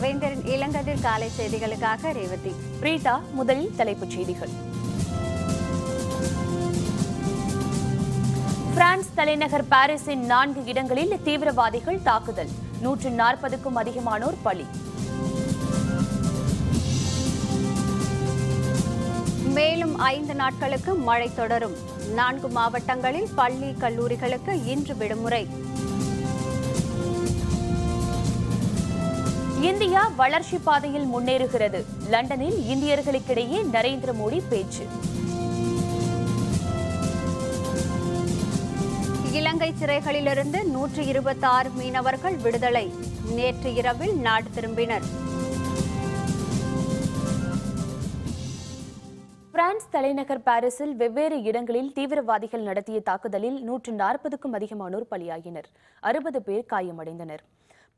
வேந்தரின் இளங்கதிர் காலை செய்திகளுக்காக ரேவதி. பிரீதா, முதலில் தலைப்புச் செய்திகள். பிரான்ஸ் தலைநகர் பாரிஸின் 4 இடங்களில் தீவிரவாதிகள் தாக்குதல், 140க்கும் அதிகமானோர் பலி. மேலும் 5 நாட்களுக்கு மழை தொடரும். 4 மாவட்டங்களில் பள்ளி கல்லூரிகளுக்கு இன்று விடுமுறை. இந்தியா வளர்ச்சி பாதையில் முன்னேறுகிறது. லண்டனில் இந்தியர்களுக்கிடையே நரேந்திர மோடி பேச்சு. இலங்கை சிறைகளிலிருந்து 126 மீனவர்கள் விடுதலை. நேற்று இரவில் நாடு திரும்பினர். பிரான்ஸ் தலைநகர் பாரிஸில் வெவ்வேறு இடங்களில் தீவிரவாதிகள் நடத்திய தாக்குதலில் 140க்கும் அதிகமானோர் பலியாகினர். 60 பேர் காயமடைந்தனர்.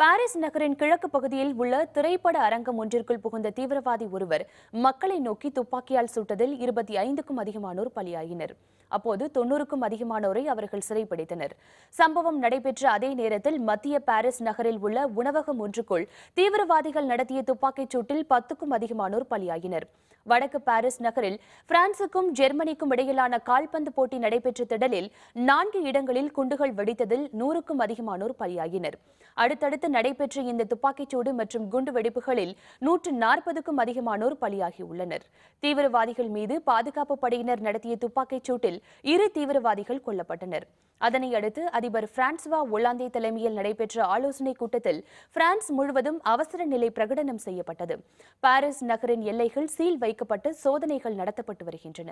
பாரிஸ் நகரின் கிழக்கு பகுதியில் உள்ள திரைப்பட அரங்கம் ஒன்றிற்குள் புகுந்த தீவிரவாதி ஒருவர் மக்களை நோக்கி துப்பாக்கியால் சுட்டதில் 25க்கும் அதிகமானோர் பலியாகினர். அப்போது 90க்கும் அதிகமானோரை அவர்கள் சிறைப்பிடித்தனர். சம்பவம் நடைபெற்ற அதே நேரத்தில் மத்திய பாரிஸ் நகரில் உள்ள உணவகம் ஒன்றுக்குள் தீவிரவாதிகள் நடத்திய துப்பாக்கிச் சூட்டில் 10க்கும் அதிகமானோர் பலியாகினர். வடக்கு பாரிஸ் நகரில் பிரான்சுக்கும் ஜெர்மனிக்கும் இடையிலான கால்பந்து போட்டி நடைபெற்ற திடலில் 4 இடங்களில் குண்டுகள் வெடித்ததில் 100க்கும் அதிகமானோர் பலியாகினர். அடுத்தடுத்து நடைபெற்ற இந்த துப்பாக்கிச்சூடு மற்றும் குண்டு வெடிப்புகளில் 140க்கும் அதிகமானோர் பலியாகியுள்ளனர். தீவிரவாதிகள் மீது பாதுகாப்பு படையினர் நடத்திய துப்பாக்கிச் சூட்டில் 2 தீவிரவாதிகள் கொல்லப்பட்டனர். அதனை அடுத்து அதிபர் பிரான்சுவா ஒலாந்தே தலைமையில் நடைபெற்ற ஆலோசனைக் கூட்டத்தில் பிரான்ஸ் முழுவதும் அவசர நிலை பிரகடனம் செய்யப்பட்டது. பாரிஸ் நகரின் எல்லைகள் சீல் வைக்கப்பட்டு சோதனைகள் நடத்தப்பட்டு வருகின்றன.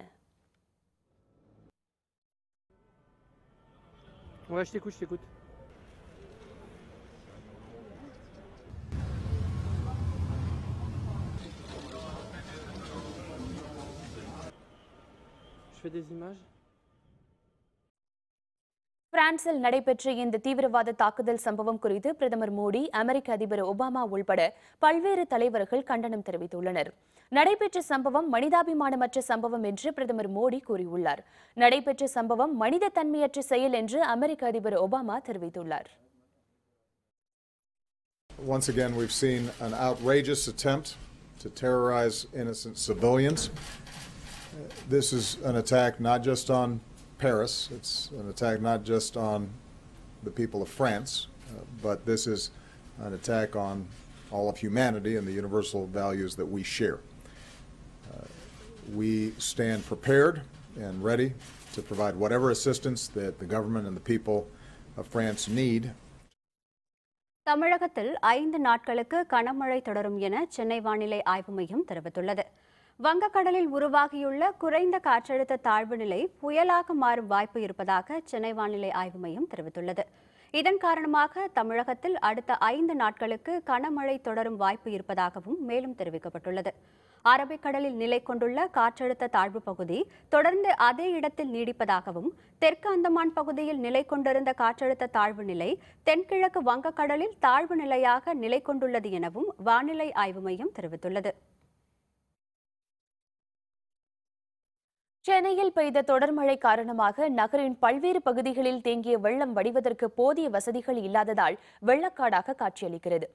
பிரான்சில் நடைபெற்ற இந்த தீவிரவாத தாக்குதல் சம்பவம் குறித்து பிரதமர் மோடி, அமெரிக்க அதிபர் ஒபாமா உள்பட பல்வேறு தலைவர்கள் கண்டனம் தெரிவித்துள்ளனர். நடைபெற்ற சம்பவம் மனிதாபிமானமற்ற சம்பவம் என்று பிரதமர் மோடி கூறியுள்ளார். நடைபெற்ற சம்பவம் மனித தன்மையற்ற செயல் என்று அமெரிக்க அதிபர் ஒபாமா தெரிவித்துள்ளார். Once again, we've seen an outrageous attempt to terrorize innocent civilians. This is an attack not just on Paris, it's an attack not just on the people of France, but this is an attack on all of humanity and the universal values that we share. We stand prepared and ready to provide whatever assistance that the government and the people of France need. தமிழகத்தில் 5 நாட்களுக்கு கனமழை தொடரும் என சென்னை வானிலை ஆய்வு மையம் தெரிவித்துள்ளது. வங்கக்கடலில் உருவாகியுள்ள குறைந்த காற்றழுத்த தாழ்வு நிலை புயலாக மாறும் வாய்ப்பு இருப்பதாக சென்னை வானிலை ஆய்வு மையம் தெரிவித்துள்ளது. இதன் காரணமாக தமிழகத்தில் அடுத்த 5 நாட்களுக்கு கனமழை தொடரும் வாய்ப்பு இருப்பதாகவும் மேலும் தெரிவிக்கப்பட்டுள்ளது. அரபிக்கடலில் நிலை கொண்டுள்ள காற்றழுத்த தாழ்வு பகுதி தொடர்ந்து அதே இடத்தில் நீடிப்பதாகவும், தெற்கு அந்தமான் பகுதியில் நிலை கொண்டிருந்த காற்றழுத்த தாழ்வு நிலை தென்கிழக்கு வங்கக்கடலில் தாழ்வு நிலையாக நிலை கொண்டுள்ளது எனவும் வானிலை ஆய்வு மையம் தெரிவித்துள்ளது. சென்னையில் பெய்த தொடர் மழை காரணமாக நகரின் பல்வேறு பகுதிகளில் தேங்கிய வெள்ளம் வடிவதற்கு போதிய வசதிகள் இல்லாததால் வெள்ளக்காடாக காட்சியளிக்கிறது.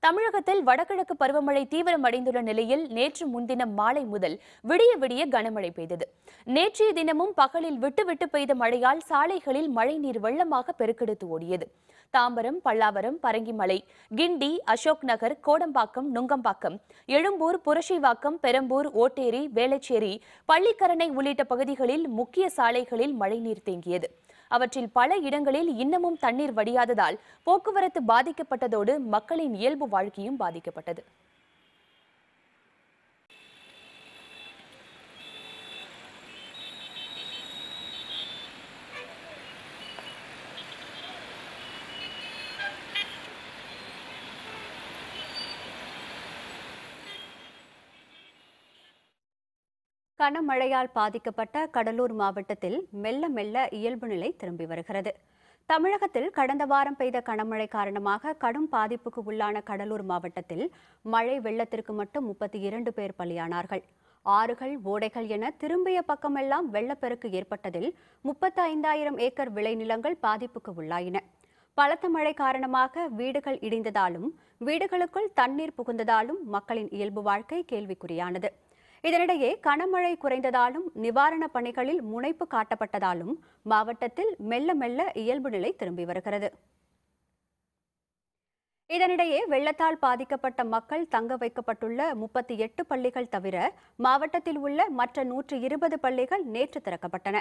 தமிழகத்தில் வடகிழக்கு பருவமழை தீவிரமடைந்துள்ள நிலையில் நேற்று முன்தினம் மாலை முதல் விடிய விடிய கனமழை பெய்தது. நேற்றைய தினமும் பகலில் விட்டு பெய்த மழையால் சாலைகளில் மழைநீர் வெள்ளமாக பெருக்கெடுத்து ஓடியது. தாம்பரம், பல்லாவரம், பரங்கிமலை, கிண்டி, அசோக் நகர், கோடம்பாக்கம், நுங்கம்பாக்கம், எழும்பூர், புரசைவாக்கம், பெரம்பூர், ஓட்டேரி, வேளச்சேரி, பள்ளிக்கரணை உள்ளிட்ட பகுதிகளில் முக்கிய சாலைகளில் மழைநீர் தேங்கியது. அவற்றில் பல இடங்களில் இன்னமும் தண்ணீர் வடியாததால் போக்குவரத்து பாதிக்கப்பட்டதோடு மக்களின் இயல்பு வாழ்க்கையும் பாதிக்கப்பட்டது. கனமழையால் பாதிக்கப்பட்ட கடலூர் மாவட்டத்தில் மெல்ல மெல்ல இயல்பு நிலை திரும்பி வருகிறது. தமிழகத்தில் கடந்த வாரம் பெய்த கனமழை காரணமாக கடும் பாதிப்புக்கு உள்ளான கடலூர் மாவட்டத்தில் மழை வெள்ளத்திற்கு மட்டும் 32 பேர் பலியானார்கள். ஆறுகள், ஓடைகள் என திரும்பிய பக்கமெல்லாம் வெள்ளப்பெருக்கு ஏற்பட்டதில் 35,000 ஏக்கர் விளைநிலங்கள் பாதிப்புக்கு உள்ளாயின. பலத்த மழை காரணமாக வீடுகள் இடிந்ததாலும் வீடுகளுக்குள் தண்ணீர் புகுந்ததாலும் மக்களின் இயல்பு வாழ்க்கை கேள்விக்குறியானது. இதனிடையே கனமழை குறைந்ததாலும் நிவாரணப் பணிகளில் முனைப்பு காட்டப்பட்டதாலும் மாவட்டத்தில் மெல்ல மெல்ல இயல்பு நிலை திரும்பி வருகிறது. இதனிடையே வெள்ளத்தால் பாதிக்கப்பட்ட மக்கள் தங்க வைக்கப்பட்டுள்ள 38 பள்ளிகள் தவிர மாவட்டத்தில் உள்ள மற்ற 120 பள்ளிகள் நேற்று திறக்கப்பட்டன.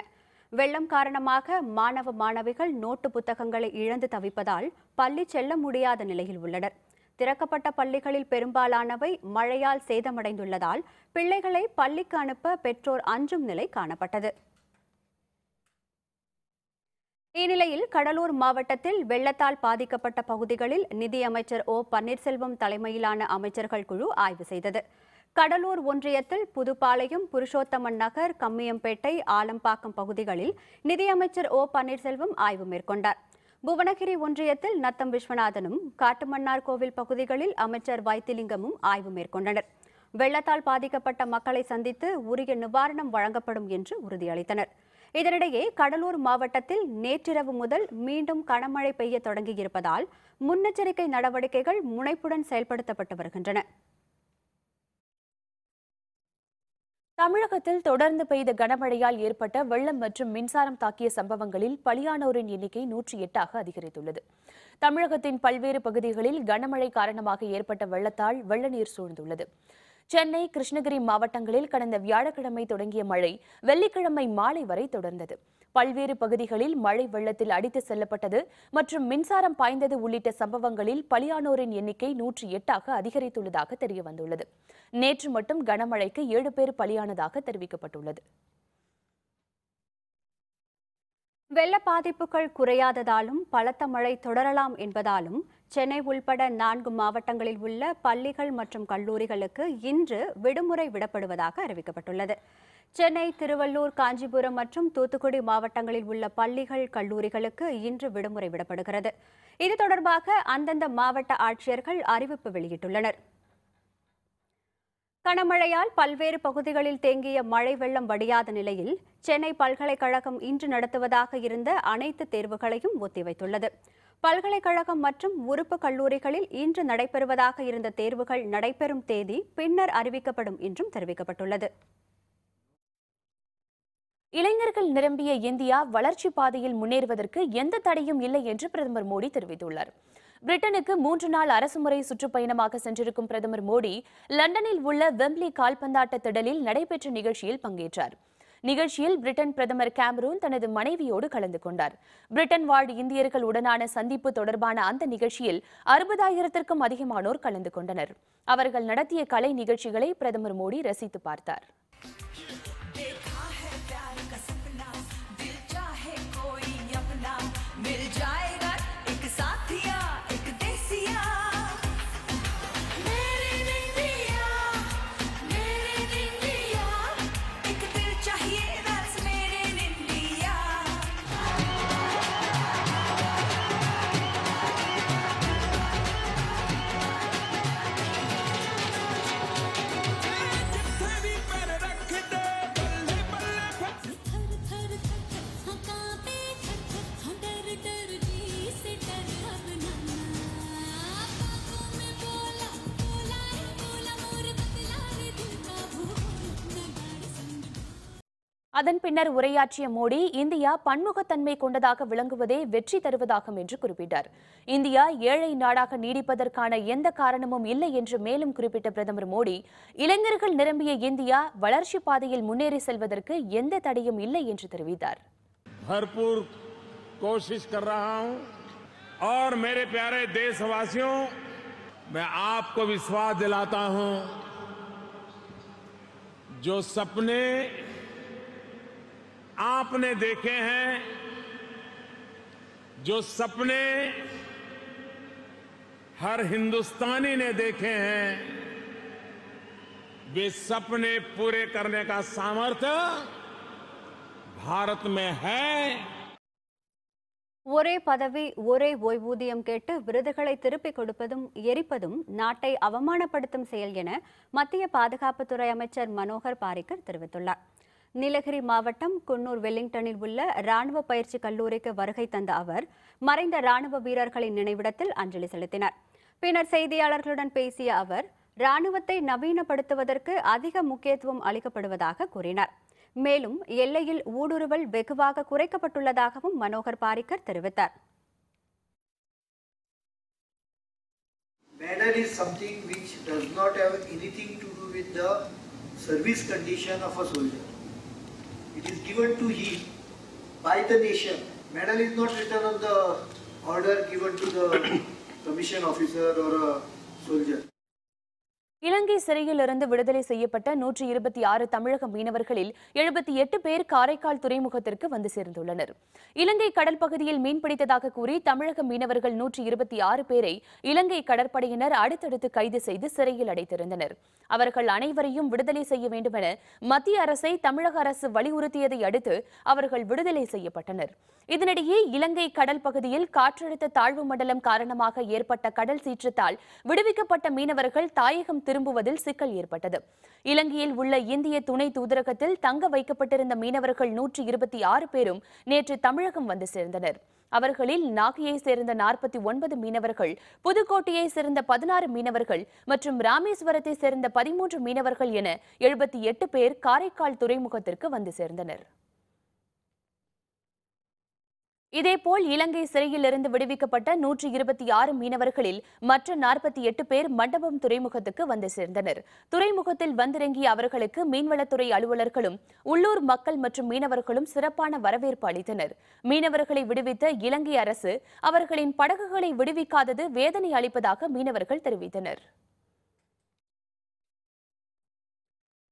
வெள்ளம் காரணமாக மாணவ மாணவிகள் நோட்டு புத்தகங்களை இழந்து தவிப்பதால் பள்ளி செல்ல முடியாத நிலையில் உள்ளனர். திறக்கப்பட்ட பள்ளிகளில் பெரும்பாலானவை மழையால் சேதமடைந்துள்ளதால் பிள்ளைகளை பள்ளிக்கு அனுப்ப பெற்றோர் அஞ்சும் நிலை காணப்பட்டது. இந்நிலையில் கடலூர் மாவட்டத்தில் வெள்ளத்தால் பாதிக்கப்பட்ட பகுதிகளில் நிதியமைச்சர் ஓ பன்னீர்செல்வம் தலைமையிலான அமைச்சர்கள் குழு ஆய்வு செய்தது. கடலூர் ஒன்றியத்தில் புதுப்பாளையம், புருஷோத்தமன் நகர், கம்மியம்பேட்டை, ஆலம்பாக்கம் பகுதிகளில் நிதியமைச்சர் ஓ பன்னீர்செல்வம் ஆய்வு மேற்கொண்டார். புவனகிரி ஒன்றியத்தில் நத்தம் விஸ்வநாதனும், காட்டுமன்னார் கோவில் பகுதிகளில் அமைச்சர் வைத்திலிங்கமும் ஆய்வு மேற்கொண்டனர். வெள்ளத்தால் பாதிக்கப்பட்ட மக்களை சந்தித்து உரிய நிவாரணம் வழங்கப்படும் என்று உறுதியளித்தனர். இதனிடையே கடலூர் மாவட்டத்தில் நேற்றிரவு முதல் மீண்டும் கனமழை பெய்ய தொடங்கியிருப்பதால் முன்னெச்சரிக்கை நடவடிக்கைகள் முனைப்புடன் செயல்படுத்தப்பட்டு வருகின்றன. தமிழகத்தில் தொடர்ந்து பெய்த கனமழையால் ஏற்பட்ட வெள்ளம் மற்றும் மின்சாரம் தாக்கிய சம்பவங்களில் பலியானோரின் எண்ணிக்கை 108ஆக அதிகரித்துள்ளது. தமிழகத்தின் பல்வேறு பகுதிகளில் கனமழை காரணமாக ஏற்பட்ட வெள்ளத்தால் வெள்ள நீர் சூழ்ந்துள்ளது. சென்னை, கிருஷ்ணகிரி மாவட்டங்களில் கடந்த வியாழக்கிழமை தொடங்கிய மழை வெள்ளிக்கிழமை மாலை வரை தொடர்ந்தது. பல்வேறு பகுதிகளில் மழை வெள்ளத்தில் அடித்து செல்லப்பட்டது மற்றும் மின்சாரம் பாய்ந்தது உள்ளிட்ட சம்பவங்களில் பலியானோரின் எண்ணிக்கை 108ஆக அதிகரித்துள்ளதாக தெரியவந்துள்ளது. நேற்று மட்டும் கனமழைக்கு 7 பேர் பலியானதாக தெரிவிக்கப்பட்டுள்ளது. வெள்ள பாதிப்புகள் குறையாததாலும் பலத்த மழை தொடரலாம் என்பதாலும் சென்னை உள்பட 4 மாவட்டங்களில் உள்ள பள்ளிகள் மற்றும் கல்லூரிகளுக்கு இன்று விடுமுறை விடப்படுவதாக அறிவிக்கப்பட்டுள்ளது. சென்னை, திருவள்ளூர், காஞ்சிபுரம் மற்றும் தூத்துக்குடி மாவட்டங்களில் உள்ள பள்ளிகள், கல்லூரிகளுக்கு இன்று விடுமுறை விடப்படுகிறது. இது தொடர்பாக அந்தந்த மாவட்ட ஆட்சியர்கள் அறிவிப்பு வெளியிட்டுள்ளனர். கனமழையால் பல்வேறு பகுதிகளில் தேங்கிய மழை வெள்ளம் வடியாத நிலையில் சென்னை பல்கலைக்கழகம் இன்று நடத்துவதாக இருந்த அனைத்து தேர்வுகளையும் ஒத்திவைத்துள்ளது. பல்கலைக்கழகம் மற்றும் உறுப்பு கல்லூரிகளில் இன்று நடைபெறுவதாக இருந்த தேர்வுகள் நடைபெறும் தேதி பின்னர் அறிவிக்கப்படும் என்றும் தெரிவிக்கப்பட்டுள்ளது. இளைஞர்கள் நிரம்பிய இந்தியா வளர்ச்சி பாதையில் முன்னேறுவதற்கு எந்த தடையும் இல்லை என்று பிரதமர் மோடி தெரிவித்துள்ளார். பிரிட்டனுக்கு 3 நாள் அரசுமுறை சுற்றுப்பயணமாக சென்றிருக்கும் பிரதமர் மோடி லண்டனில் உள்ள வெம்ப்லி கால்பந்தாட்ட திடலில் நடைபெற்ற நிகழ்ச்சியில் பங்கேற்றார். நிகழ்ச்சியில் பிரிட்டன் பிரதமர் கேமரூன் தனது மனைவியோடு கலந்து கொண்டார். பிரிட்டன் வாழ் இந்தியர்கள் உடனான சந்திப்பு தொடர்பான அந்த நிகழ்ச்சியில் 60,000க்கும் அதிகமானோர் கலந்து கொண்டனர். அவர்கள் நடத்திய கலை நிகழ்ச்சிகளை பிரதமர் மோடி ரசித்து பார்த்தார். அதன் பின்னர் உரையாற்றிய மோடி, இந்தியா பன்முகத்தன்மை கொண்டதாக விளங்குவதே வெற்றி தருவதாகும் என்று குறிப்பிட்டார். இந்தியா ஏழை நாடாக நீடிப்பதற்கான எந்த காரணமும் இல்லை என்று மேலும் குறிப்பிட்ட பிரதமர் மோடி, இளைஞர்கள் நிரம்பிய இந்தியா வளர்ச்சி பாதையில் முன்னேறி செல்வதற்கு எந்த தடையும் இல்லை என்று தெரிவித்தார். भरपूर कोशिश कर रहा हूं और मेरे प्यारे देशवासियों, मैं आपको विश्वास दिलाता हूं, जो सपने आपने देखे हैं, जो सपने हर हिंदुस्तानी ने देखे हैं, वे सपने पूरे करने का सामर्थ्य भारत में है. ஒரே பதவி, ஒரே ஓய்வூதியம் கேட்டு விருதுகளை திருப்பிக் கொடுப்பதும் எரிப்பதும் நாட்டை அவமானப்படுத்தும் செயல் என மத்திய பாதுகாப்புத்துறை அமைச்சர் மனோகர் பாரிக்கர் தெரிவித்துள்ளார். நீலகிரி மாவட்டம் குன்னூர் வெலிங்டனில் உள்ள ராணுவ பயிற்சி கல்லூரிக்கு வருகை தந்த அவர் மறைந்த ராணுவ வீரர்களின் நினைவிடத்தில் அஞ்சலி செலுத்தினார். பின்னர் செய்தியாளர்களுடன் பேசிய அவர் ராணுவத்தை நவீனப்படுத்துவதற்கு அதிக முக்கியத்துவம் அளிக்கப்படுவதாக கூறினார். மேலும் எல்லையில் ஊடுருவல் வெகுவாக குறைக்கப்பட்டுள்ளதாகவும் மனோகர் பாரிக்கர் தெரிவித்தார். Medal is something which does not have anything to do with the service condition of a soldier. It is given to him by the nation. Medal is not written on the order given to the commission officer or a soldier. இலங்கை சிறையிலிருந்து விடுதலை செய்யப்பட்ட 126 தமிழக மீனவர்களில் 78 பேர் காரைக்கால் துறைமுகத்திற்கு வந்து சேர்ந்துள்ளனர். இலங்கை கடல் பகுதியில் மீன்பிடித்ததாக கூறி தமிழக மீனவர்கள் 126 பேரை இலங்கை கடற்படையினர் அடுத்தடுத்து கைது செய்து சிறையில் அடைத்திருந்தனர். அவர்கள் அனைவரையும் விடுதலை செய்ய வேண்டுமென மத்திய அரசை தமிழக அரசு வலியுறுத்தியதை அடுத்து அவர்கள் விடுதலை செய்யப்பட்டனர். இதனிடையே இலங்கை கடல் பகுதியில் காற்றழுத்த தாழ்வு மண்டலம் காரணமாக ஏற்பட்ட கடல் சீற்றத்தால் விடுவிக்கப்பட்ட மீனவர்கள் தாயகம் திரும்புவதில் சிக்கல் ஏற்பட்டது. இலங்கையில் உள்ள இந்திய துணை தூதரகத்தில் தங்க வைக்கப்பட்டிருந்த மீனவர்கள் 126 பேரும் நேற்று தமிழகம் வந்து சேர்ந்தனர். அவர்களில் நாகையை சேர்ந்த 49 மீனவர்கள், புதுக்கோட்டையை சேர்ந்த 16 மீனவர்கள் மற்றும் ராமேஸ்வரத்தை சேர்ந்த 13 மீனவர்கள் என 78 பேர் காரைக்கால் துறைமுகத்திற்கு வந்து சேர்ந்தனர். இதேபோல் இலங்கை சிறையிலிருந்து விடுவிக்கப்பட்ட 126 மீனவர்களில் மற்ற 48 பேர் மண்டபம் துறைமுகத்துக்கு வந்து சேர்ந்தனர். துறைமுகத்தில் வந்திறங்கிய அவர்களுக்கு மீன்வளத்துறை அலுவலர்களும் உள்ளூர் மக்கள் மற்றும் மீனவர்களும் சிறப்பான வரவேற்பு அளித்தனர். மீனவர்களை விடுவித்த இலங்கை அரசு அவர்களின் படகுகளை விடுவிக்காதது வேதனை அளிப்பதாக மீனவர்கள் தெரிவித்தனர்.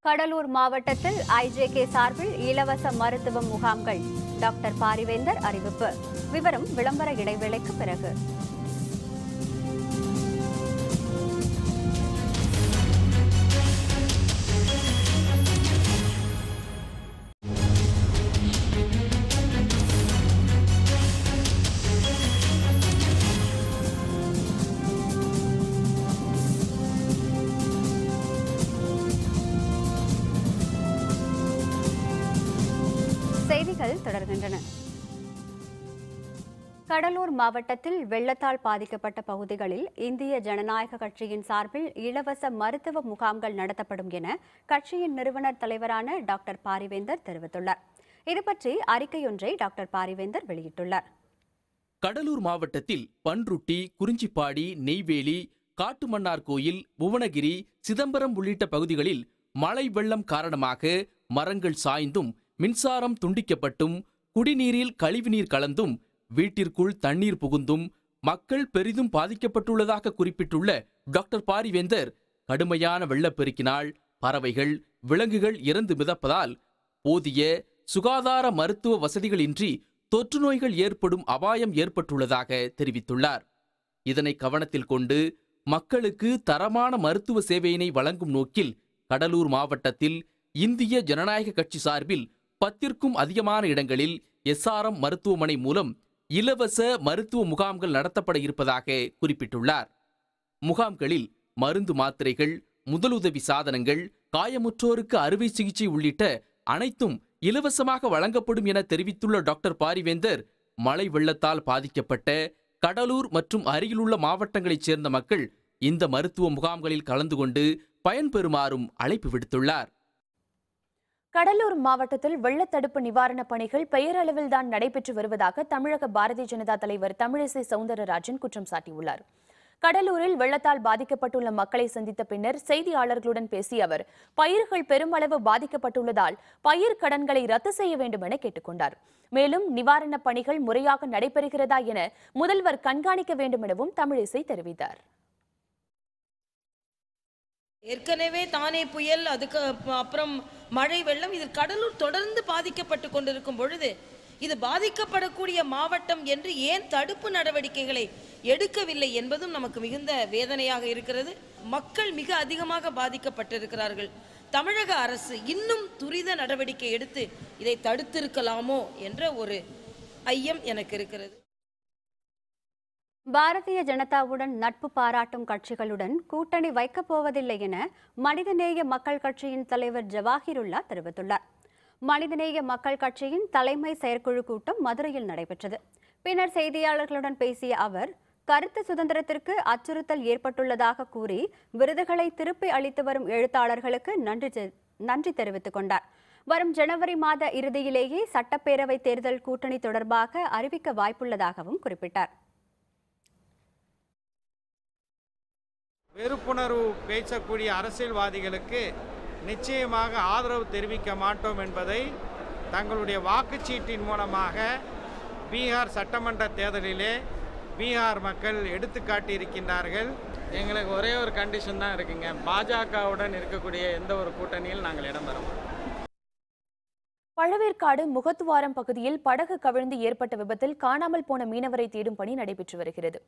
கடலூர் மாவட்டத்தில் ஐஜேகே சார்பில் இலவச மருத்துவ முகாம்கள். டாக்டர் பாரிவேந்தர் அறிவிப்பு. விவரம் விளம்பர இடைவேளைக்கு பிறகு. செய்திகள் தொடர்கின்றன. கடலூர் மாவட்டத்தில் வெள்ளத்தால் பாதிக்கப்பட்ட பகுதிகளில் இந்திய ஜனநாயக கட்சியின் சார்பில் இலவச மருத்துவ முகாம்கள் நடத்தப்படும் என கட்சியின் நிறுவனர் தலைவரான டாக்டர் பாரிவேந்தர் தெரிவித்துள்ளார். இதுபற்றி அறிக்கையொன்றை டாக்டர் பாரிவேந்தர் வெளியிட்டுள்ளார். கடலூர் மாவட்டத்தில் பன்ருட்டி, குறிஞ்சிப்பாடி, நெய்வேலி, காட்டுமன்னார் கோயில், புவனகிரி, சிதம்பரம் உள்ளிட்ட பகுதிகளில் மழை வெள்ளம் காரணமாக மரங்கள் சாய்ந்தும் மின்சாரம் துண்டிக்கப்பட்டும் குடிநீரில் கழிவுநீர் கலந்தும் வீட்டிற்குள் தண்ணீர் புகுந்தும் மக்கள் பெரிதும் பாதிக்கப்பட்டுள்ளதாக குறிப்பிட்டுள்ள டாக்டர் பாரிவேந்தர் கடுமையான வெள்ளப்பெருக்கினால் பறவைகள், விலங்குகள் இறந்து மிதப்பதால் போதிய சுகாதார மருத்துவ வசதிகளின்றி தொற்று நோய்கள் ஏற்படும் அபாயம் ஏற்பட்டுள்ளதாக தெரிவித்துள்ளார். இதனை கவனத்தில் கொண்டு மக்களுக்கு தரமான மருத்துவ சேவையினை வழங்கும் நோக்கில் கடலூர் மாவட்டத்தில் இந்திய ஜனநாயக கட்சி சார்பில் 10க்கும் அதிகமான இடங்களில் SRM மருத்துவமனை மூலம் இலவச மருத்துவ முகாம்கள் நடத்தப்பட இருப்பதாக குறிப்பிட்டுள்ளார். முகாம்களில் மருந்து மாத்திரைகள், முதலுதவி சாதனங்கள், காயமுற்றோருக்கு அறுவை சிகிச்சை உள்ளிட்ட அனைத்தும் இலவசமாக வழங்கப்படும் என தெரிவித்துள்ள டாக்டர் பாரிவேந்தர் மழை வெள்ளத்தால் பாதிக்கப்பட்ட கடலூர் மற்றும் அருகிலுள்ள மாவட்டங்களைச் சேர்ந்த மக்கள் இந்த மருத்துவ முகாம்களில் கலந்து கொண்டு பயன்பெறுமாறும் அழைப்பு விடுத்துள்ளார். கடலூர் மாவட்டத்தில் வெள்ளத்தடுப்பு நிவாரணப் பணிகள் பெயரளவில்தான் நடைபெற்று வருவதாக தமிழக பாரதிய ஜனதா தலைவர் தமிழிசை சவுந்தரராஜன் குற்றம் சாட்டியுள்ளார். கடலூரில் வெள்ளத்தால் பாதிக்கப்பட்டுள்ள மக்களை சந்தித்த பின்னர் செய்தியாளர்களுடன் பேசிய அவர் பயிர்கள் பெருமளவு பாதிக்கப்பட்டுள்ளதால் பயிர் கடன்களை ரத்து செய்ய வேண்டும் என கேட்டுக்கொண்டார். மேலும் நிவாரணப் பணிகள் முறையாக நடைபெறுகிறதா என முதல்வர் கண்காணிக்க வேண்டும் எனவும் தமிழிசை தெரிவித்தார். ஏற்கனவே தானே புயல், அதுக்கு அப்புறம் மழை வெள்ளம், இது கடலூர் தொடர்ந்து பாதிக்கப்பட்டு கொண்டிருக்கும் பொழுது இது பாதிக்கப்படக்கூடிய மாவட்டம் என்று ஏன் தடுப்பு நடவடிக்கைகளை எடுக்கவில்லை என்பதும் நமக்கு மிகுந்த வேதனையாக இருக்கிறது. மக்கள் மிக அதிகமாக பாதிக்கப்பட்டிருக்கிறார்கள். தமிழக அரசு இன்னும் துரித நடவடிக்கை எடுத்து இதை தடுத்திருக்கலாமோ என்ற ஒரு ஐயம் எனக்கு இருக்கிறது. பாரதிய ஜனதாவுடன் நட்பு பாராட்டும் கட்சிகளுடன் கூட்டணி வைக்கப் போவதில்லை என மனிதநேய மக்கள் கட்சியின் தலைவர் ஜவாஹிருல்லா தெரிவித்துள்ளார். மனிதநேய மக்கள் கட்சியின் தலைமை செயற்குழு கூட்டம் மதுரையில் நடைபெற்றது. பின்னர் செய்தியாளர்களுடன் பேசிய அவர், கருத்து சுதந்திரத்திற்கு அச்சுறுத்தல் ஏற்பட்டுள்ளதாக கூறி விருதுகளை திருப்பி அளித்து வரும் எழுத்தாளர்களுக்கு நன்றி தெரிவித்துக் கொண்டார். வரும் ஜனவரி மாத இறுதியிலேயே சட்டப்பேரவை தேர்தல் கூட்டணி தொடர்பாக அறிவிக்க வாய்ப்புள்ளதாகவும் குறிப்பிட்டார். வெறுப்புணர்வு பேசக்கூடிய அரசியல்வாதிகளுக்கு நிச்சயமாக ஆதரவு தெரிவிக்க மாட்டோம் என்பதை தங்களுடைய வாக்குச்சீட்டின் மூலமாக பீகார் சட்டமன்ற தேர்தலிலே பீகார் மக்கள் எடுத்துக்காட்டியிருக்கின்றார்கள். எங்களுக்கு ஒரே ஒரு கண்டிஷன் தான் இருக்குங்க, பாஜகவுடன் இருக்கக்கூடிய எந்த ஒரு கூட்டணியில் நாங்கள் இடம்பெறும். பழவேற்காடு முகத்துவாரம் பகுதியில் படகு கவிழ்ந்து ஏற்பட்ட விபத்தில் காணாமல் போன மீனவரை தேடும் பணி நடைபெற்று வருகிறது.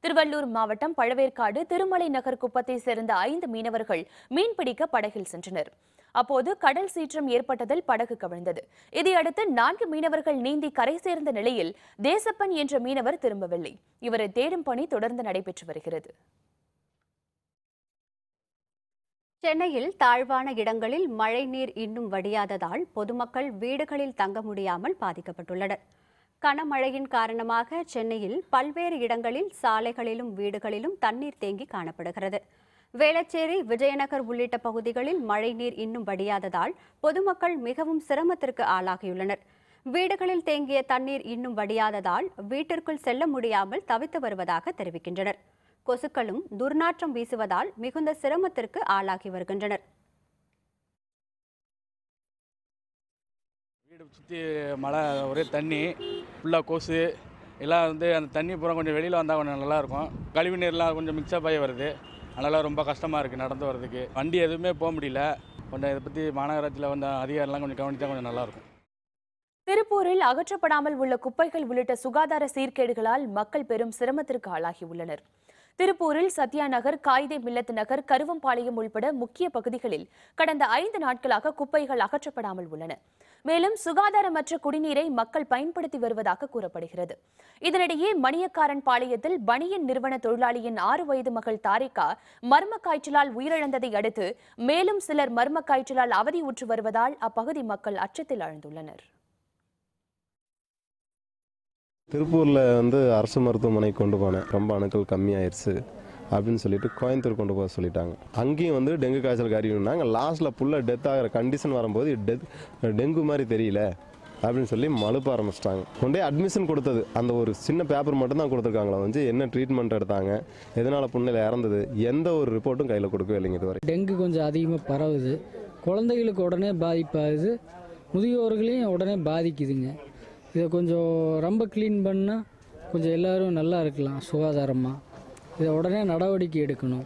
திருவள்ளூர் மாவட்டம் பழவேற்காடு திருமலை நகர் குப்பத்தை சேர்ந்த 5 மீனவர்கள் மீன்பிடிக்க படகில் சென்றனர். அப்போது கடல் சீற்றம் ஏற்பட்டதில் படகு கவிழ்ந்தது. இதையடுத்து 4 மீனவர்கள் நீந்தி கரை சேர்ந்த நிலையில் தேசப்பன் என்ற மீனவர் திரும்பவில்லை. இவரை தேடும் பணி தொடர்ந்து நடைபெற்று வருகிறது. சென்னையில் தாழ்வான இடங்களில் மழை நீர் இன்னும் வடியாததால் பொதுமக்கள் வீடுகளில் தங்க முடியாமல் பாதிக்கப்பட்டுள்ளனர். கனமழையின் காரணமாக சென்னையில் பல்வேறு இடங்களில் சாலைகளிலும் வீடுகளிலும் தண்ணீர் தேங்கி காணப்படுகிறது. வேளச்சேரி, விஜயநகர் உள்ளிட்ட பகுதிகளில் மழை நீர் இன்னும் வடியாததால் பொதுமக்கள் மிகவும் சிரமத்திற்கு ஆளாகியுள்ளனர். வீடுகளில் தேங்கிய தண்ணீர் இன்னும் வடியாததால் வீட்டிற்குள் செல்ல முடியாமல் தவித்து வருவதாக தெரிவிக்கின்றனர். கொசுக்களும் துர்நாற்றம் வீசுவதால் மிகுந்த சிரமத்திற்கு ஆளாகி வருகின்றனர். வீடு சுற்றி மழை, ஒரே தண்ணி, ஃபுல்லாக கொசு எல்லாம் அந்த தண்ணி பூரா கொஞ்சம் வெளியில் வந்தால் கொஞ்சம் நல்லாயிருக்கும். கழிவு நீர்லாம் கொஞ்சம் மிக்சப் ஆகி வருது, அதனால் ரொம்ப கஷ்டமாக இருக்குது நடந்து வர்றதுக்கு. வண்டி எதுவுமே போக முடியல. கொஞ்சம் இதை பற்றி மாநகராட்சியில் வந்த அதிகாரிலாம் கொஞ்சம் கவனித்தா கொஞ்சம் நல்லாயிருக்கும். திருப்பூரில் அகற்றப்படாமல் உள்ள குப்பைகள் உள்ளிட்ட சுகாதார சீர்கேடுகளால் மக்கள் பெரும் சிரமத்திற்கு ஆளாகியுள்ளனர். திருப்பூரில் சத்யா நகர், காயிதே மில்லத் நகர், கருவம்பாளையம் உள்பட முக்கிய பகுதிகளில் கடந்த 5 நாட்களாக குப்பைகள் அகற்றப்படாமல் உள்ளன. மேலும் சுகாதாரமற்ற குடிநீரை மக்கள் பயன்படுத்தி வருவதாக கூறப்படுகிறது. இதனிடையே மணியக்காரன் பாளையத்தில் பனியன் நிறுவன தொழிலாளியின் 6 வயது மகள் தாரிகா மர்ம காய்ச்சலால் உயிரிழந்ததை அடுத்து மேலும் சிலர் மர்ம காய்ச்சலால் அவதியுற்று வருவதால் அப்பகுதி மக்கள் அச்சத்தில் ஆழ்ந்துள்ளனர். திருப்பூரில் அரசு மருத்துவமனை கொண்டு போனேன், ரொம்ப அணுக்கள் கம்மியாயிருச்சு அப்படின்னு சொல்லிட்டு கோயம்புத்தூர் கொண்டு போக சொல்லிட்டாங்க. அங்கேயும் டெங்கு காய்ச்சல் அறிவினாங்க. லாஸ்ட்டில் ஃபுல்லாக டெத் ஆகிற கண்டிஷன் வரும்போது டெங்கு மாதிரி தெரியல அப்படின்னு சொல்லி மழுப்ப ஆரம்பிச்சிட்டாங்க. கொண்டே அட்மிஷன் கொடுத்தது அந்த ஒரு சின்ன பேப்பர் மட்டும் தான் கொடுத்துருக்காங்களா, என்ன ட்ரீட்மெண்ட் எடுத்தாங்க, எதனால் புண்ணில் இறந்தது, எந்த ஒரு ரிப்போர்ட்டும் கையில் கொடுக்கவே இல்லைங்க இதுவரை. டெங்கு கொஞ்சம் அதிகமாக பரவுது, குழந்தைகளுக்கு உடனே பாதிப்பாகுது, முதியோர்களையும் உடனே பாதிக்குதுங்க. இதை கொஞ்சம் ரொம்ப க்ளீன் பண்ணால் கொஞ்சம் எல்லோரும் நல்லா இருக்கலாம் சுகாதாரமாக. இதை உடனே நடவடிக்கை எடுக்கணும்.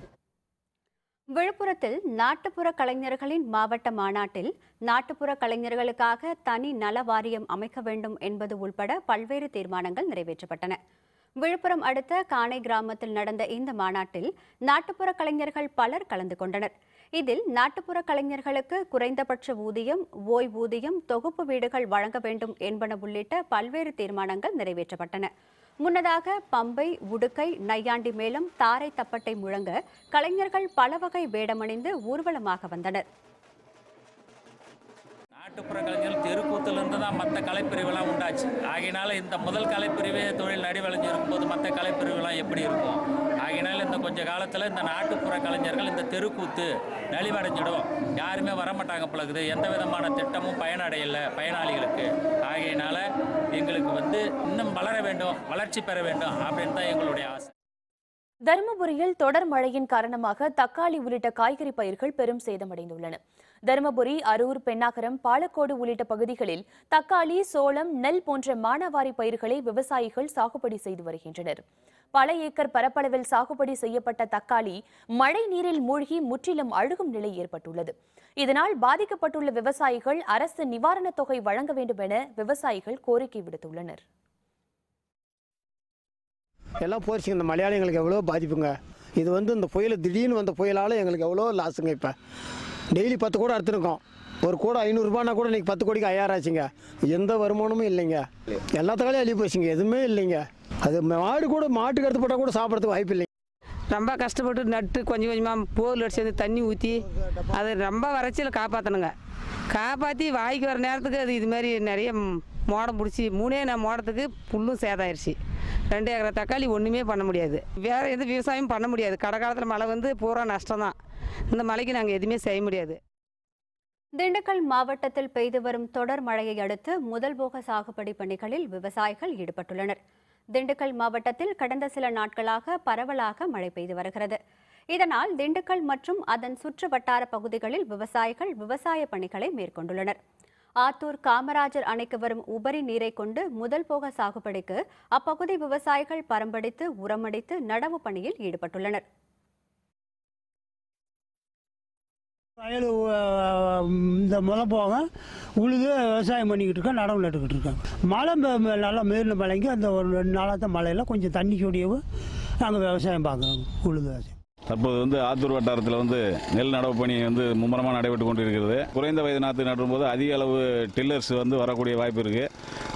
விழுப்புரத்தில் நாட்டுப்புற கலைஞர்களின் மாவட்ட மாநாட்டில் நாட்டுப்புற கலைஞர்களுக்காக தனி நல வாரியம் அமைக்க வேண்டும் என்பது உள்பட பல்வேறு தீர்மானங்கள் நிறைவேற்றப்பட்டன. விழுப்புரம் அடுத்த காணை கிராமத்தில் நடந்த இந்த மாநாட்டில் நாட்டுப்புற கலைஞர்கள் பலர் கலந்து கொண்டனர். இதில் நாட்டுப்புற கலைஞர்களுக்கு குறைந்தபட்ச ஊதியம், ஓய்வூதியம், தொகுப்பு வீடுகள் வழங்க வேண்டும் என்பன உள்ளிட்ட பல்வேறு தீர்மானங்கள் நிறைவேற்றப்பட்டன. முன்னதாக பம்பை, உடுக்கை, நையாண்டி மேளம், தாரை தப்பட்டை முழங்க கலைஞர்கள் பல வகை வேடமணிந்து ஊர்வலமாக வந்தனர். நாட்டுப்புற கலைஞர்கள் தெருக்கூத்திலிருந்து தான் மற்ற கலைப்பிரிவுலாம் உண்டாச்சு. ஆகையினால இந்த முதல் கலைப்பிரிவே தொழில் நடிவடைஞ்சு இருக்கும்போது மற்ற கலைப்பிரிவுலாம் எப்படி இருக்கும்? ஆகையினால இந்த கொஞ்ச காலத்தில் இந்த நாட்டுப்புற கலைஞர்கள் இந்த தெருக்கூத்து நலிவடைஞ்சிடும், யாருமே வரமாட்டாங்க பழகுது, எந்த விதமான திட்டமும் பயனடையலை பயனாளிகளுக்கு. ஆகையினால எங்களுக்கு இன்னும் வளர வேண்டும், வளர்ச்சி பெற வேண்டும் அப்படின்னு தான் எங்களுடைய ஆசை. தருமபுரியில் தொடர் மழையின் காரணமாக தக்காளி உள்ளிட்ட காய்கறி பயிர்கள் பெரும் சேதமடைந்துள்ளன. தருமபுரி, அரூர், பெண்ணாகரம், பாலக்கோடு உள்ளிட்ட பகுதிகளில் தக்காளி, சோளம், நெல் போன்ற மானாவாரி பயிர்களை விவசாயிகள் சாகுபடி செய்து வருகின்றனர். பல ஏக்கர் பரப்பளவில் சாகுபடி செய்யப்பட்ட தக்காளி மழை நீரில் மூழ்கி முற்றிலும் அழுகும் நிலை ஏற்பட்டுள்ளது. இதனால் பாதிக்கப்பட்டுள்ள விவசாயிகள் அரசு நிவாரணத் தொகை வழங்க வேண்டும் என விவசாயிகள் கோரிக்கை விடுத்துள்ளனர். எல்லாம் போச்சுங்க. இந்த மலையாளம் எங்களுக்கு எவ்வளோ பாதிப்புங்க. இது இந்த புயல் திடீர்னு வந்த புயலால் எங்களுக்கு எவ்வளோ லாஸுங்க. இப்போ டெய்லி 10 கூட அறுத்துருக்கோம். ஒரு கூட 500 ரூபானா கூட இன்றைக்கி 10 கோடிக்கு 5000 ஆச்சுங்க. எந்த வருமானமும் இல்லைங்க. எல்லாத்துக்காலையும் அள்ளி போச்சுங்க, எதுவுமே இல்லைங்க. அது மாடு கூட மாட்டுக்கு எடுத்து போட்டால் கூட சாப்பிட்றதுக்கு வாய்ப்பு இல்லைங்க. ரொம்ப கஷ்டப்பட்டு நட்டு கொஞ்சம் கொஞ்சமாக போரில் சேர்ந்து தண்ணி ஊற்றி அதை ரொம்ப வறட்சியில் காப்பாற்றணுங்க. காப்பாற்றி வாய்க்கு வர நேரத்துக்கு அது இது மாதிரி நிறைய மோடம் பிடிச்சி 3 மோடத்துக்கு புல்லும் சேதாயிருச்சு. 2 ஏக்கரை தக்காளி ஒன்றுமே பண்ண முடியாது. வேறு எந்த விவசாயமும் பண்ண முடியாது. கடை காலத்தில் மழை வந்து பூரா நஷ்டம் தான். இந்த மழைக்கு நாங்கள் எதுவுமே செய்ய முடியாது. திண்டுக்கல் மாவட்டத்தில் பெய்து வரும் தொடர் மழையை அடுத்து முதல் போக சாகுபடி பணிகளில் விவசாயிகள் ஈடுபட்டுள்ளனர். திண்டுக்கல் மாவட்டத்தில் கடந்த சில நாட்களாக பரவலாக மழை பெய்து வருகிறது. இதனால் திண்டுக்கல் மற்றும் அதன் சுற்று வட்டார பகுதிகளில் விவசாயிகள் விவசாய பணிகளை மேற்கொண்டுள்ளனர். ஆத்தூர் காமராஜர் அணைக்கு வரும் உபரி நீரை கொண்டு முதல் போக சாகுபடிக்கு அப்பகுதி விவசாயிகள் பரம்படித்து உரமடித்து நடவு பணியில் ஈடுபட்டுள்ளனர். வயல் இந்த முளை போக உழுது விவசாயம் பண்ணிக்கிட்டு இருக்கோம், நடவு நட்டுக்கிட்டு இருக்கோம். மழை நல்லா மீறின மழைக்கு அந்த ஒரு 2 நாளாக மழையில் கொஞ்சம் தண்ணி கூடியவும் நாங்கள் விவசாயம் பார்க்குறோம், உழுது விவசாயம். தற்போது ஆத்தூர் வட்டாரத்தில் நெல் நடவு பணி மும்முரமாக நடைபெற்று கொண்டிருக்கிறது. குறைந்த வயது நாற்று நடும்போது அதிக அளவு டில்லர்ஸ் வரக்கூடிய வாய்ப்பு இருக்குது.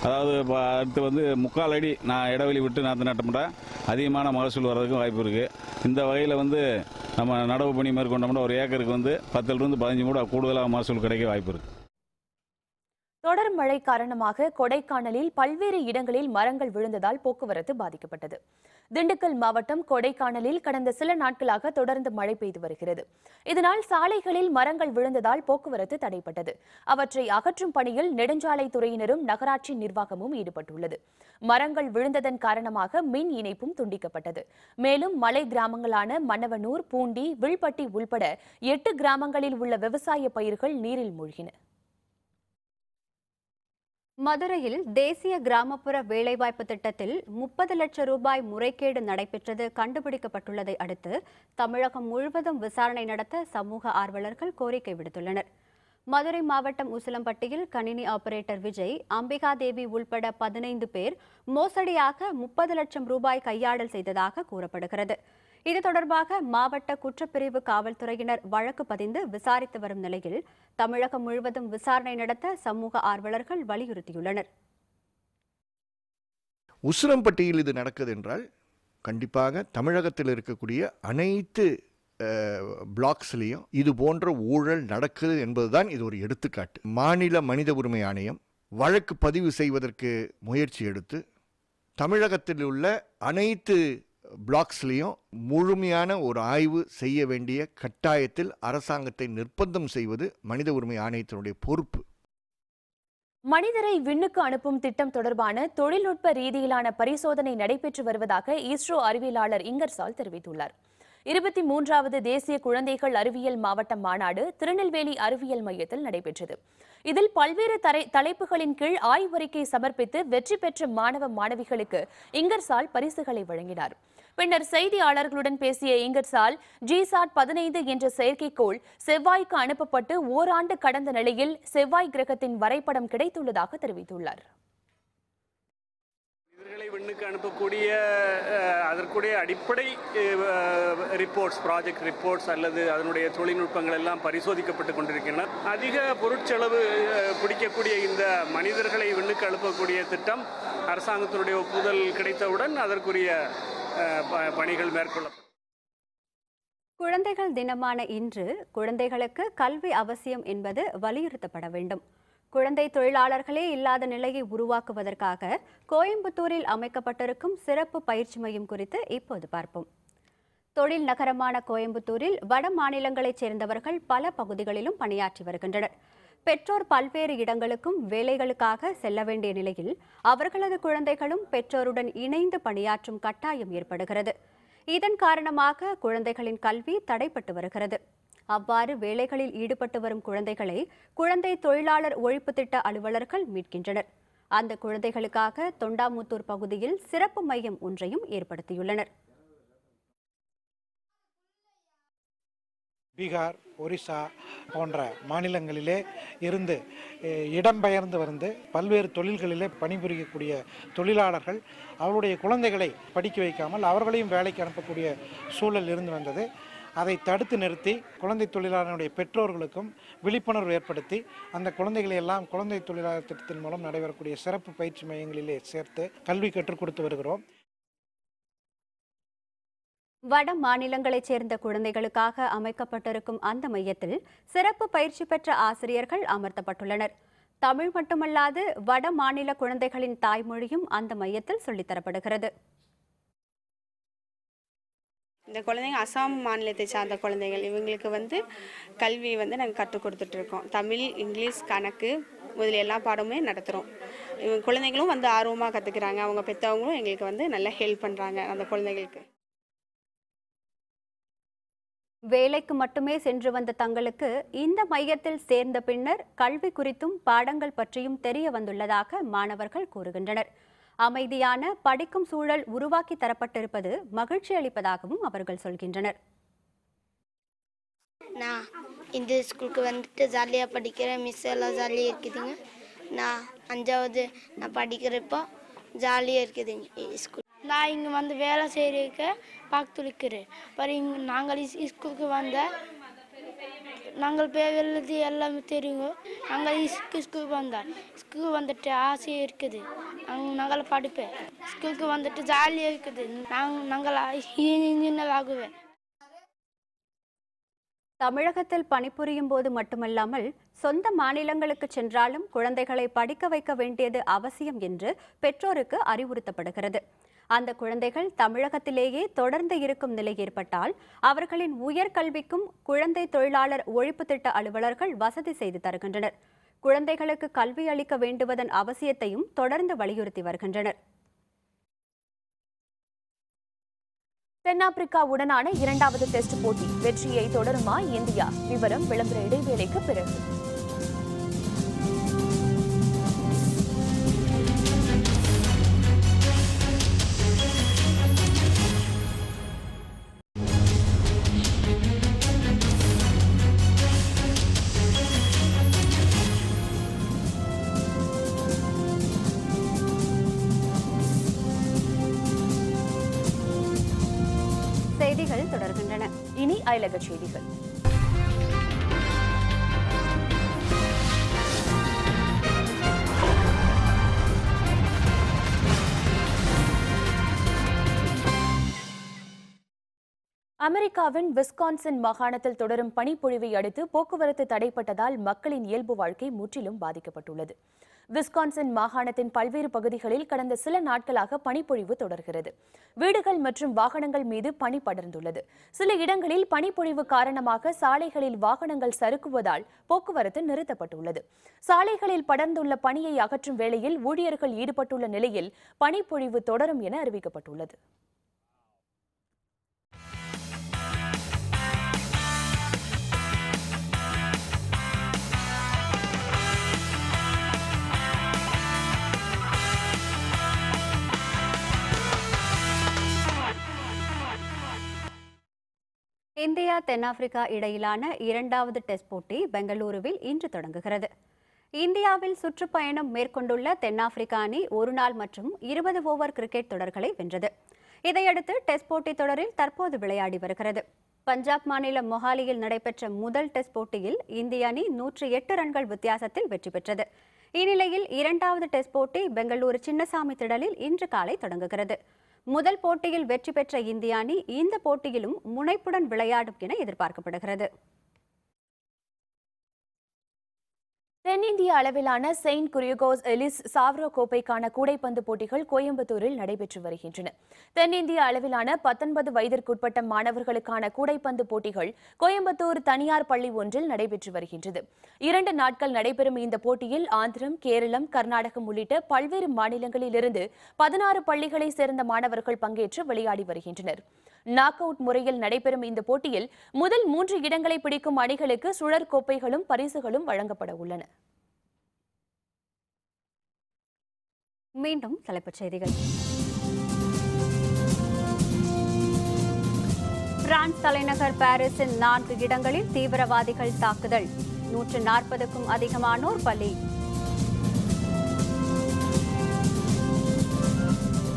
அதாவது அடுத்து 3/4 அடி நான் இடைவெளி விட்டு நாற்று நட்டோம்னா அதிகமான மகசூல் வர்றதுக்கும் வாய்ப்பு இருக்குது. இந்த வகையில் நம்ம நடவு பணி மேற்கொண்டோம்னா ஒரு ஏக்கருக்கு 10லிருந்து 15 மூட கூடுதலாக மகசூல் கிடைக்க வாய்ப்பு இருக்குது. தொடர் மழை காரணமாக கொடைக்கானலில் பல்வேறு இடங்களில் மரங்கள் விழுந்ததால் போக்குவரத்து பாதிக்கப்பட்டது. திண்டுக்கல் மாவட்டம் கொடைக்கானலில் கடந்த சில நாட்களாக தொடர்ந்து மழை பெய்து வருகிறது. இதனால் சாலைகளில் மரங்கள் விழுந்ததால் போக்குவரத்து தடைப்பட்டது. அவற்றை அகற்றும் பணியில் நெடுஞ்சாலைத்துறையினரும் நகராட்சி நிர்வாகமும் ஈடுபட்டுள்ளது. மரங்கள் விழுந்ததன் காரணமாக மின் இணைப்பும் துண்டிக்கப்பட்டது. மேலும் மலை கிராமங்களான மன்னவனூர், பூண்டி, வில்பட்டி உள்பட 8 கிராமங்களில் உள்ள விவசாய பயிர்கள் நீரில் மூழ்கின. மதுரையில் தேசிய கிராமப்புற வேலைவாய்ப்பு திட்டத்தில் 30 லட்சம் ரூபாய் முறைகேடு நடைபெற்றது கண்டுபிடிக்கப்பட்டுள்ளதை அடுத்து தமிழகம் முழுவதும் விசாரணை நடத்த சமூக ஆர்வலர்கள் கோரிக்கை விடுத்துள்ளனர். மதுரை மாவட்டம் உசிலம்பட்டியில் கணினி ஆபரேட்டர் விஜய், அம்பிகாதேவி உள்பட 15 பேர் மோசடியாக 30 லட்சம் ரூபாய் கையாடல் செய்ததாக கூறப்படுகிறது. இது தொடர்பாக மாவட்ட குற்றப்பிரிவு காவல்துறையினர் வழக்கு பதிந்து விசாரித்து வரும் நிலையில் தமிழகம் முழுவதும் விசாரணை நடத்த சமூக ஆர்வலர்கள் வலியுறுத்தியுள்ளனர். உசிலம்பட்டியில் இது நடக்குது என்றால் கண்டிப்பாக தமிழகத்தில் இருக்கக்கூடிய அனைத்து பிளாக்ஸ்லேயும் இது போன்ற ஊழல் நடக்குது என்பதுதான் இது ஒரு எடுத்துக்காட்டு. மாநில மனித உரிமை ஆணையம் வழக்கு பதிவு செய்வதற்கு முயற்சி எடுத்து தமிழகத்தில் உள்ள அனைத்து பிளாக்ஸ்லேயும் முழுமையான ஒரு ஆய்வு செய்ய வேண்டிய கட்டாயத்தில் அரசாங்கத்தை நிர்பந்தம் செய்வது மனித உரிமை ஆணையத்தினுடைய பொறுப்பு. மனிதரை விண்ணுக்கு அனுப்பும் திட்டம் தொடர்பான தொழில்நுட்ப ரீதியிலான பரிசோதனை நடைபெற்று வருவதாக இஸ்ரோ அறிவியலாளர் இங்கர்சால் தெரிவித்துள்ளார். 23வது தேசிய குழந்தைகள் அறிவியல் மாவட்ட மாநாடு திருநெல்வேலி அறிவியல் மையத்தில் நடைபெற்றது. இதில் பல்வேறு தலைப்புகளின் கீழ் ஆய்வறிக்கை சமர்ப்பித்து வெற்றி பெற்ற மாணவ மாணவிகளுக்கு இங்கர்சால் பரிசுகளை வழங்கினார். பின்னர் செய்தியாளர்களுடன் பேசிய இங்கர்சால் ஜிசாட் 15 என்ற செயற்கைக்கோள் செவ்வாய்க்கு அனுப்பப்பட்டு ஓராண்டு கடந்த நிலையில் செவ்வாய் கிரகத்தின் வரைபடம் கிடைத்துள்ளதாக தெரிவித்துள்ளார். விண்ணுக்கு அனுப்பக்கூடிய அதற்குடைய அடிப்படை ரிப்போர்ட்ஸ், ப்ராஜெக்ட் ரிப்போர்ட்ஸ் அல்லது அதனுடைய தொழில்நுட்பங்கள் எல்லாம் பரிசோதிக்கப்பட்டு கொண்டிருக்கின்றன. அதிக பொருட்செலவு பிடிக்கக்கூடிய இந்த மனிதர்களை விண்ணுக்கு அனுப்பக்கூடிய திட்டம் அரசாங்கத்தினுடைய ஒப்புதல் கிடைத்தவுடன் அதற்குரிய பணிகள் மேற்கொள்ளப்படும். குழந்தைகள் தினமான இன்று குழந்தைகளுக்கு கல்வி அவசியம் என்பது வலியுறுத்தப்பட வேண்டும். குழந்தை தொழிலாளர்களே இல்லாத நிலையை உருவாக்குவதற்காக கோயம்புத்தூரில் அமைக்கப்பட்டிருக்கும் சிறப்பு பயிற்சி மையம் குறித்து இப்போது பார்ப்போம். தொழில் நகரமான கோயம்புத்தூரில் வட மாநிலங்களைச் சேர்ந்தவர்கள் பல பகுதிகளிலும் பணியாற்றி வருகின்றனர். பெற்றோர் பல்வேறு இடங்களுக்கும் வேலைகளுக்காக செல்ல வேண்டிய நிலையில் அவர்களது குழந்தைகளும் பெற்றோருடன் இணைந்து பணியாற்றும் கட்டாயம் ஏற்படுகிறது. இதன் காரணமாக குழந்தைகளின் கல்வி தடைப்பட்டு வருகிறது. அவ்வாறு வேலைகளில் ஈடுபட்டு வரும் குழந்தைகளை குழந்தை தொழிலாளர் ஒழிப்பு திட்ட அலுவலர்கள் மீட்கின்றனர். அந்த குழந்தைகளுக்காக தொண்டாமுத்தூர் பகுதியில் சிறப்பு மையம் ஒன்றையும் ஏற்படுத்தியுள்ளனர். பீகார், ஒரிசா போன்ற மாநிலங்களிலே இருந்து இடம்பெயர்ந்து வந்து பல்வேறு தொழில்களிலே பணிபுரியக்கூடிய தொழிலாளர்கள் அவருடைய குழந்தைகளை படிக்க வைக்காமல் அவர்களையும் வேலைக்கு அனுப்பக்கூடிய சூழல் இருந்து வந்தது. அதை தடுத்து நிறுத்தி குழந்தை தொழிலாளர்களுடைய பெற்றோர்களுக்கும் விழிப்புணர்வு ஏற்படுத்தி அந்த குழந்தைகளை எல்லாம் குழந்தை தொழிலாளர் திட்டத்தின் மூலம் நடைபெறக்கூடிய சிறப்பு பயிற்சி மையங்களிலே சேர்த்து கல்வி கற்றுக் கொடுத்து வருகிறோம். வட மாநிலங்களைச் சேர்ந்த குழந்தைகளுக்காக அமைக்கப்பட்டிருக்கும் அந்த மையத்தில் சிறப்பு பயிற்சி பெற்ற ஆசிரியர்கள் அமர்த்தப்பட்டுள்ளனர். தமிழ் மட்டுமல்லாது வட மாநில குழந்தைகளின் தாய்மொழியும் அந்த மையத்தில் சொல்லித்தரப்படுகிறது. இந்த குழந்தைங்க அசாம் மாநிலத்தை சார்ந்த குழந்தைகள். இவங்களுக்கு கல்வி நாங்கள் கற்றுக் கொடுத்துட்ருக்கோம். தமிழ், இங்கிலீஷ், கணக்கு முதலிய எல்லா பாடமுமே நடத்துகிறோம். இவங்க குழந்தைகளும் ஆர்வமாக கற்றுக்குறாங்க. அவங்க பெற்றவங்களும் எங்களுக்கு நல்லா ஹெல்ப் பண்ணுறாங்க அந்த குழந்தைகளுக்கு. வேலைக்கு மட்டுமே சென்று வந்த தங்களுக்கு இந்த மையத்தில் சேர்ந்த பின்னர் கல்வி குறித்தும் பாடங்கள் பற்றியும் தெரிய வந்துள்ளதாக மாணவர்கள் கூறுகின்றனர். அமைதியான படிக்கும் சூழல் உருவாக்கி தரப்பட்டிருப்பது மகிழ்ச்சி அளிப்பதாகவும் அவர்கள் சொல்கின்றனர். நான் இந்த ஸ்கூலுக்கு ஜாலியாக படிக்கிறேன். மிஸ் எல்லாம் ஜாலியாக இருக்குதுங்க. நான் 5வது நான் படிக்கிறப்போ ஜாலியாக இருக்குதுங்க ஸ்கூல். நான் இங்கே வேலை செய்கிறதுக்கு பார்த்துருக்கிறேன். அப்புறம் இங்கே நாங்கள் ஸ்கூலுக்கு நாங்கள் எழுதி எல்லாமே தெரியும். நாங்கள் ஸ்கூலுக்கு ஸ்கூலுக்கு வந்துட்டு ஆசையாக இருக்குது. நாங்கள் படிப்பேன். ஸ்கூலுக்கு ஜாலியாக இருக்குது. நாங்கள் இன்ஜினியர் ஆகுவேன். தமிழகத்தில் பணிபுரியும் போது மட்டுமல்லாமல் சொந்த மாநிலங்களுக்கு சென்றாலும் குழந்தைகளை படிக்க வைக்க வேண்டியது அவசியம் என்று பெற்றோருக்கு அறிவுறுத்தப்படுகிறது. அந்த குழந்தைகள் தமிழகத்திலேயே தொடர்ந்து இருக்கும் நிலை ஏற்பட்டால் அவர்களின் உயர்கல்விக்கும் குழந்தை தொழிலாளர் ஒழிப்பு திட்ட அலுவலர்கள் வசதி செய்து தருகின்றனர். குழந்தைகளுக்கு கல்வி அளிக்க வேண்டுவதன் அவசியத்தையும் தொடர்ந்து வலியுறுத்தி வருகின்றனர். தென்னாப்பிரிக்காவுடனான 2வது டெஸ்ட் போட்டி வெற்றியை தொடருமா இந்தியா? விவரம் விளம்பர இடைவேளைக்கு பிறகு. செய்திகள் தொடர்கின்றன. இனி அயலக செய்திகள். அமெரிக்காவின் விஸ்கான்சின் மாகாணத்தில் தொடரும் பனிப்பொழிவை அடுத்து போக்குவரத்து தடைப்பட்டதால் மக்களின் இயல்பு வாழ்க்கை முற்றிலும் பாதிக்கப்பட்டுள்ளது. விஸ்கான்சின் மாகாணத்தின் பல்வேறு பகுதிகளில் கடந்த சில நாட்களாக பனிப்பொழிவு தொடர்கிறது. வீடுகள் மற்றும் வாகனங்கள் மீது பனி படர்ந்துள்ளது. சில இடங்களில் பனிப்பொழிவு காரணமாக சாலைகளில் வாகனங்கள் சறுக்குவதால் போக்குவரத்து நிறுத்தப்பட்டுள்ளது. சாலைகளில் படர்ந்துள்ள பனியை அகற்றும் வேளையில் ஊழியர்கள் ஈடுபட்டுள்ள நிலையில் பனிப்பொழிவு தொடரும் என அறிவிக்கப்பட்டுள்ளது. இந்தியா தென்னாப்பிரிக்கா இடையிலான 2வது டெஸ்ட் போட்டி பெங்களூருவில் இன்று தொடங்குகிறது. இந்தியாவில் சுற்றுப்பயணம் மேற்கொண்டுள்ள தென்னாப்பிரிக்கா அணி ஒருநாள் மற்றும் 20 ஓவர் கிரிக்கெட் தொடர்களை வென்றது. இதையடுத்து டெஸ்ட் போட்டி தொடரில் தற்போது விளையாடி வருகிறது. பஞ்சாப் மாநிலம் மொஹாலியில் நடைபெற்ற முதல் டெஸ்ட் போட்டியில் இந்திய அணி 108 ரன்கள் வித்தியாசத்தில் வெற்றி பெற்றது. இந்நிலையில் 2வது டெஸ்ட் போட்டி பெங்களூரு சின்னசாமி திடலில் இன்று காலை தொடங்குகிறது. முதல் போட்டியில் வெற்றி பெற்ற இந்திய அணி இந்த போட்டியிலும் முனைப்புடன் விளையாடும் என எதிர்பார்க்கப்படுகிறது. தென்னிந்திய அளவிலான செயின்ட் குரியகோஸ் எலிஸ் சாவ்ரோ கோப்பைக்கான கூடைப்பந்து போட்டிகள் கோயம்புத்தூரில் நடைபெற்று வருகின்றன. தென்னிந்திய அளவிலான 19 வயதிற்குட்பட்ட மாணவர்களுக்கான கூடைப்பந்து போட்டிகள் கோயம்புத்தூர் தனியார் பள்ளி ஒன்றில் நடைபெற்று வருகின்றது. 2 நாட்கள் நடைபெறும் இந்த போட்டியில் ஆந்திரம், கேரளம், கர்நாடகம் உள்ளிட்ட பல்வேறு மாநிலங்களிலிருந்து 16 பள்ளிகளை சேர்ந்த மாணவர்கள் பங்கேற்று விளையாடி வருகின்றனர். நாக் அவுட் முறையில் நடைபெறும் இந்த போட்டியில் முதல் 3 இடங்களை பிடிக்கும் அணிகளுக்கு சுழற் கோப்பைகளும் பரிசுகளும் வழங்கப்பட உள்ளன. மீண்டும் தலைப்புச் செய்திகள். பிரான்ஸ் தலைநகர் பாரிஸின் 4 இடங்களில் தீவிரவாதிகள் தாக்குதல். 140க்கும் அதிகமானோர் பலி.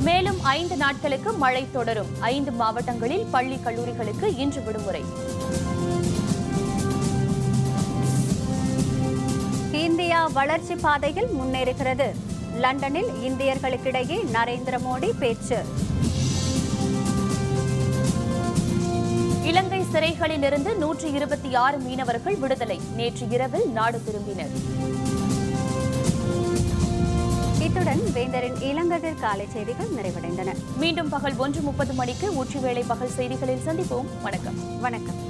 மேலும் 5 நாட்களுக்கு மழை தொடரும். 5 மாவட்டங்களில் பள்ளி கல்லூரிகளுக்கு இன்று விடுமுறை. இந்தியா வளர்ச்சி பாதையில் முன்னேறுகிறது. லண்டனில் இந்தியர்களுக்கிடையே நரேந்திர மோடி பேச்சு. இலங்கை சிறைகளிலிருந்து 126 மீனவர்கள் விடுதலை. நேற்று இரவில் நாடு திரும்பினர். இத்துடன் வேந்தரின் இளங்கதிர் காலை செய்திகள் நிறைவடைந்தன. மீண்டும் பகல் 1:30 மணிக்கு உச்சிவேளை பகல் செய்திகளில் சந்திப்போம். வணக்கம். வணக்கம்.